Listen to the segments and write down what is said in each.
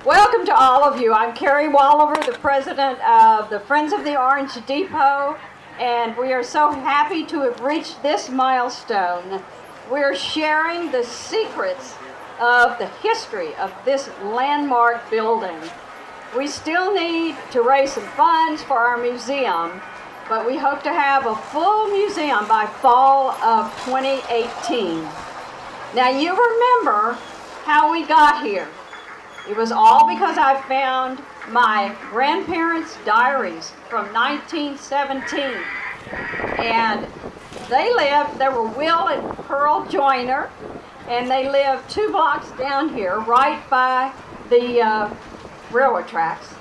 Welcome to all of you. I'm Carrie Walliver, the president of the Friends of the Orange Depot, and we are so happy to have reached this milestone. We're sharing the secrets of the history of this landmark building. We still need to raise some funds for our museum, but we hope to have a full museum by fall of 2018. Now you remember how we got here. It was all because I found my grandparents' diaries from 1917. And they were Will and Pearl Joyner, and they lived 2 blocks down here, right by the railroad tracks.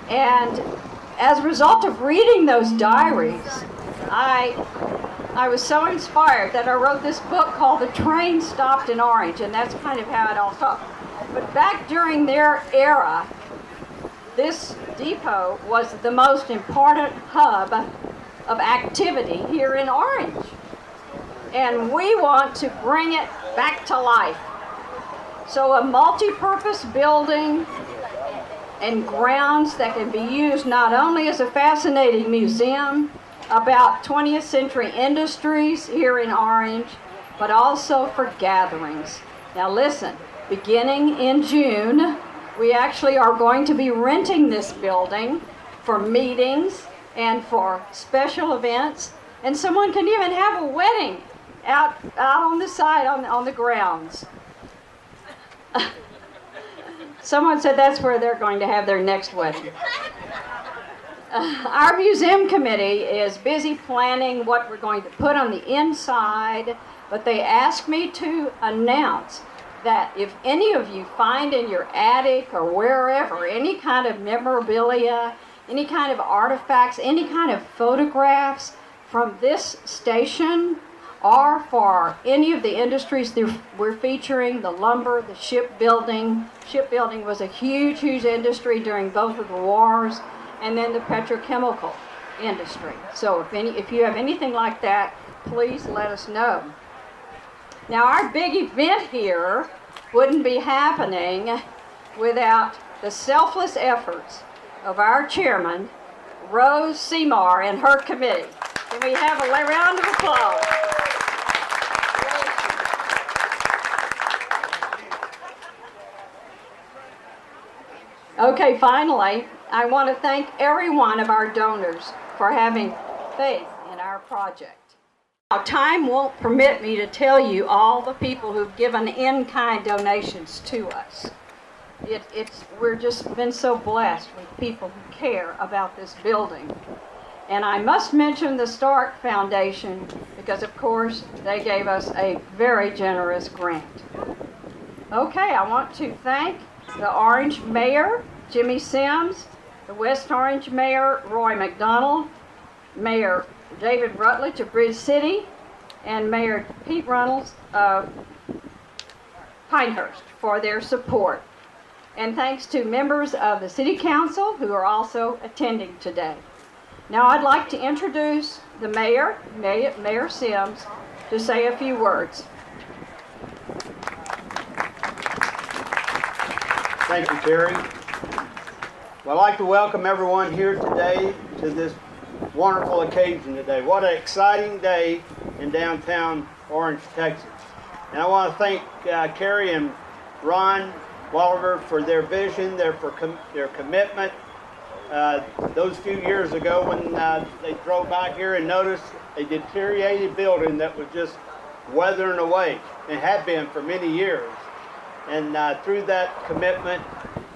And as a result of reading those diaries, I was so inspired that I wrote this book called The Train Stopped in Orange, and that's kind of how it all started. But back during their era, this depot was the most important hub of activity here in Orange. And we want to bring it back to life. So a multi-purpose building and grounds that can be used not only as a fascinating museum about 20th century industries here in Orange, but also for gatherings. Now listen, beginning in June, we actually are going to be renting this building for meetings and for special events, and someone can even have a wedding out on the side on the grounds. Someone said that's where they're going to have their next wedding. Our museum committee is busy planning what we're going to put on the inside, but they asked me to announce that if any of you find in your attic or wherever any kind of memorabilia, any kind of artifacts, any kind of photographs from this station or for any of the industries that we're featuring, the lumber, the shipbuilding. Shipbuilding was a huge, huge industry during both of the wars, and then the petrochemical industry. So if you have anything like that, please let us know. Now our big event here wouldn't be happening without the selfless efforts of our chairman, Rose Seymour, and her committee. Can we have a round of applause? Okay, finally, I want to thank every one of our donors for having faith in our project. Now, time won't permit me to tell you all the people who've given in-kind donations to us. We're just been so blessed with people who care about this building. And I must mention the Stark Foundation because, of course, they gave us a very generous grant. Okay, I want to thank the Orange Mayor, Jimmy Sims, the West Orange Mayor Roy McDonald, Mayor David Rutledge of Bridge City, and Mayor Pete Runnels of Pinehurst for their support. And thanks to members of the City Council who are also attending today. Now I'd like to introduce the Mayor, Mayor Sims, to say a few words. Thank you, Terry. Well, I'd like to welcome everyone here today to this wonderful occasion today. What an exciting day in downtown Orange, Texas. And I want to thank Carrie and Ron Walliver for their vision, their commitment. Those few years ago when they drove by here and noticed a deteriorated building that was just weathering away, and had been for many years. And through that commitment,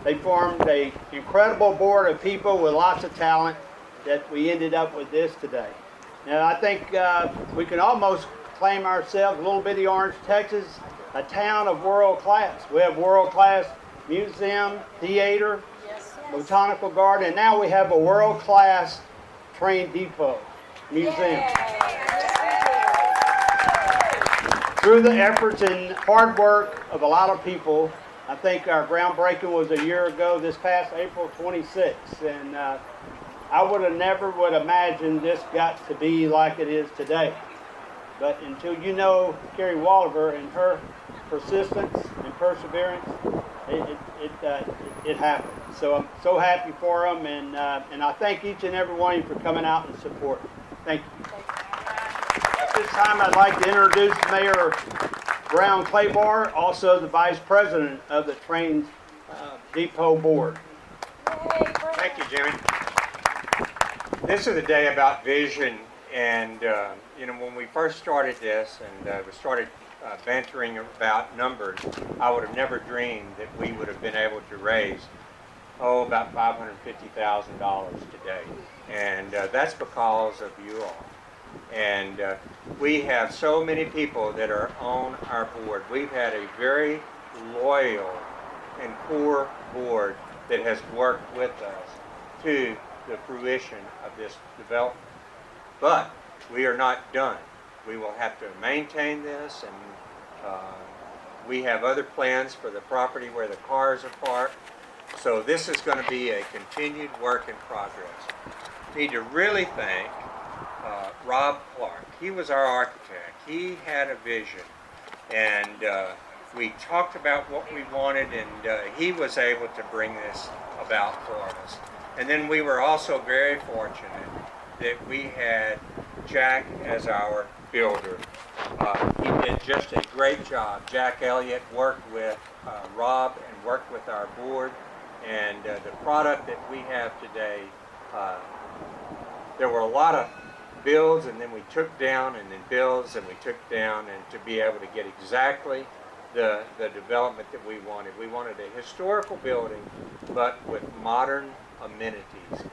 they formed an incredible board of people with lots of talent that we ended up with this today. Now, I think we can almost claim ourselves, a little bitty Orange, Texas, a town of world class. We have world class museum, theater, botanical garden, and now we have a world class train depot museum. Through the efforts and hard work of a lot of people, I think our groundbreaking was a year ago, this past April 26th, and I would have never imagined this got to be like it is today. But until you know Carrie Walliver and her persistence and perseverance, it happened. So I'm so happy for them, and I thank each and every one of you for coming out and supporting. Thank you. At this time, I'd like to introduce Mayor Brown Claiborne, also the Vice President of the Train Depot Board. Thank you, Jimmy. This is a day about vision, and when we first started this and we started bantering about numbers, I would have never dreamed that we would have been able to raise about $550,000 today, and that's because of you all. And we have so many people that are on our board. We've had a very loyal and core board that has worked with us to the fruition of this development. But we are not done. We will have to maintain this, and we have other plans for the property where the cars are parked. So this is going to be a continued work in progress. Need to really thank Rob Clark. He was our architect. He had a vision, and we talked about what we wanted, and he was able to bring this about for us. And then we were also very fortunate that we had Jack as our builder. He did just a great job. Jack Elliott worked with Rob and worked with our board, and the product that we have today, there were a lot of builds, and then we took down, and then builds, and we took down, and to be able to get exactly the development that we wanted. We wanted a historical building, but with modern amenities,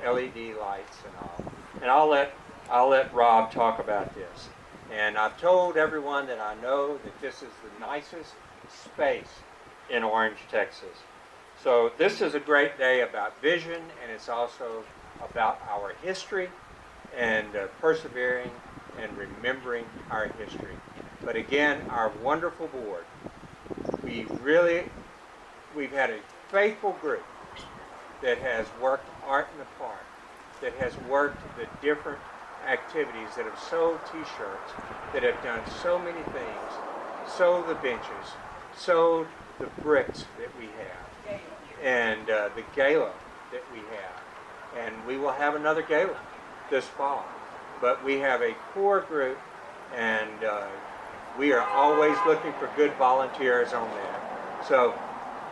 LED lights and all. And I'll let Rob talk about this. And I've told everyone that I know that this is the nicest space in Orange, Texas. So this is a great day about vision, and it's also about our history and persevering and remembering our history. But again, our wonderful board, we've had a faithful group that has worked art in the park, that has worked the different activities, that have sold t-shirts, that have done so many things, sold the benches, sold the bricks that we have, and the gala that we have. And we will have another gala this fall. But we have a core group, and we are always looking for good volunteers on that. So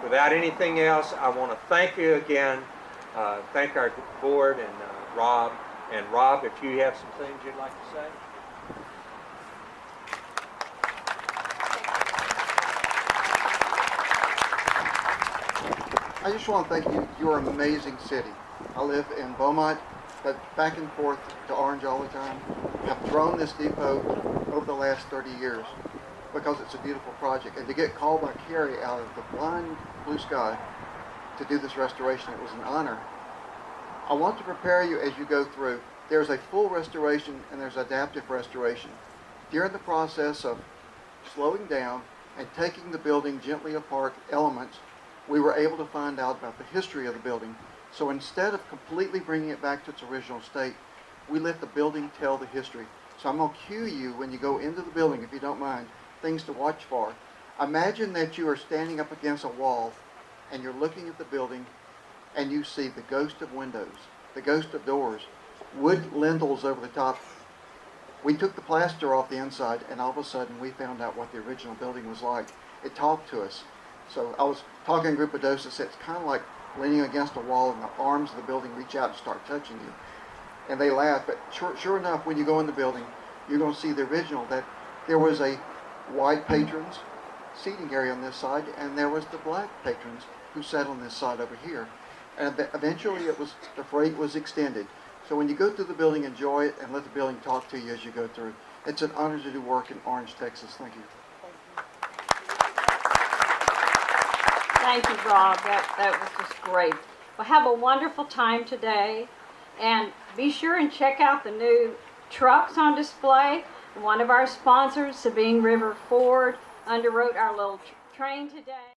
without anything else, I want to thank you again, thank our board and Rob. And Rob, if you have some things you'd like to say. I just want to thank you. You're an amazing city. I live in Beaumont, but back and forth to Orange all the time. I've grown this depot over the last 30 years because it's a beautiful project. And to get called by Carrie out of the blind blue sky to do this restoration, it was an honor. I want to prepare you as you go through. There's a full restoration and there's adaptive restoration. During the process of slowing down and taking the building gently apart elements, we were able to find out about the history of the building. So instead of completely bringing it back to its original state, we let the building tell the history. So I'm going to cue you when you go into the building, if you don't mind, things to watch for. Imagine that you are standing up against a wall and you're looking at the building and you see the ghost of windows, the ghost of doors, wood lintels over the top. We took the plaster off the inside and all of a sudden we found out what the original building was like. It talked to us. So I was talking to a group of docents, it's kind of like leaning against a wall and the arms of the building reach out and start touching you. And they laughed, but sure enough, when you go in the building, you're going to see the original, that there was a white patrons seating area on this side, and there was the black patrons who sat on this side over here. And eventually the freight was extended. So when you go through the building, enjoy it and let the building talk to you as you go through. It's an honor to do work in Orange, Texas. Thank you. Thank you, Rob. That was just great. Well, have a wonderful time today. And be sure and check out the new trucks on display. One of our sponsors, Sabine River Ford, underwrote our little train today.